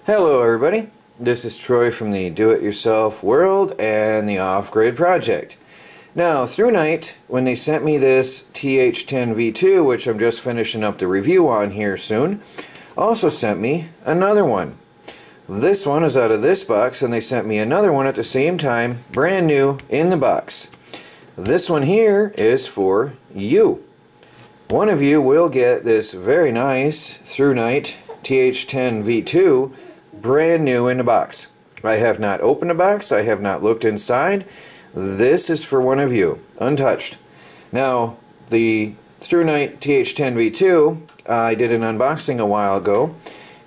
Hello everybody, this is Troy from the Do-It-Yourself World and the Off-Grid Project. Now ThruNite, when they sent me this TH10 V2, which I'm just finishing up the review on here soon, also sent me another one. This one is out of this box, and they sent me another one at the same time, brand new in the box. This one here is for you. One of you will get this very nice ThruNite TH10 V2 brand new in the box. I have not opened the box, I have not looked inside. This is for one of you, untouched. Now, the ThruNite TH10 V2, I did an unboxing a while ago.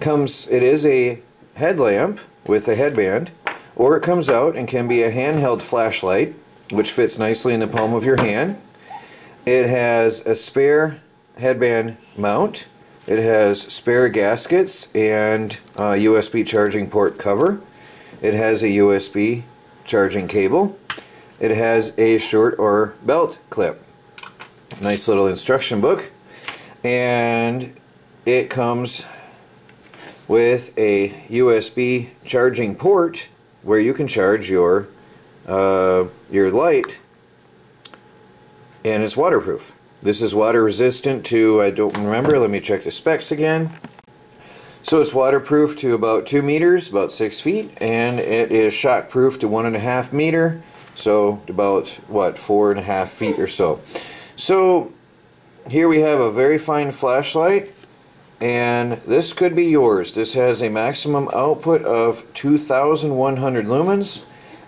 It is a headlamp with a headband, or it comes out and can be a handheld flashlight, which fits nicely in the palm of your hand. It has a spare headband mount. It has spare gaskets and a USB charging port cover. It has a USB charging cable. It has a short or belt clip. Nice little instruction book. And it comes with a USB charging port where you can charge your light, and it's waterproof. This is water resistant to, I don't remember, let me check the specs again. So it's waterproof to about 2 meters, about 6 feet, and it is shockproof to 1.5 meters, so about, what, 4.5 feet or so. So here we have a very fine flashlight, and this could be yours. This has a maximum output of 2,100 lumens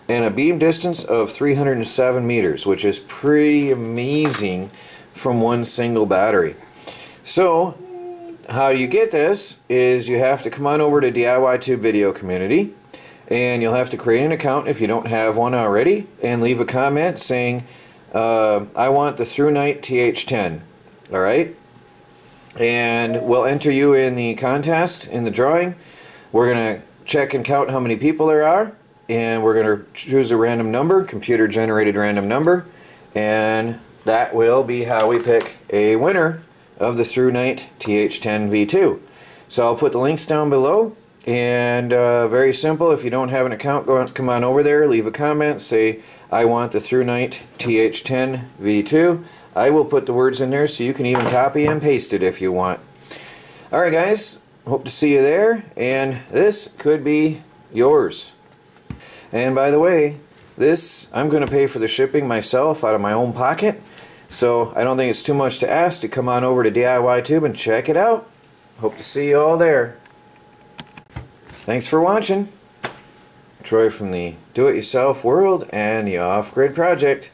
and a beam distance of 307 meters, which is pretty amazing from one single battery. So how you get this is you have to come on over to DIY Tube Video Community, and you'll have to create an account if you don't have one already, and leave a comment saying I want the ThruNite TH10. Alright, and we'll enter you in the contest, in the drawing. We're gonna check and count how many people there are, and we're gonna choose a random number, computer generated random number, and that will be how we pick a winner of the ThruNite TH10 V2. So I'll put the links down below, and very simple. If you don't have an account, come on over there, leave a comment, say I want the ThruNite TH10 V2. I will put the words in there so you can even copy and paste it if you want. Alright guys, hope to see you there, and this could be yours. And by the way, this, I'm going to pay for the shipping myself out of my own pocket. So I don't think it's too much to ask to come on over to DIY Tube and check it out. Hope to see you all there. Thanks for watching. Troy from the Do-It-Yourself World and the Off-Grid Project.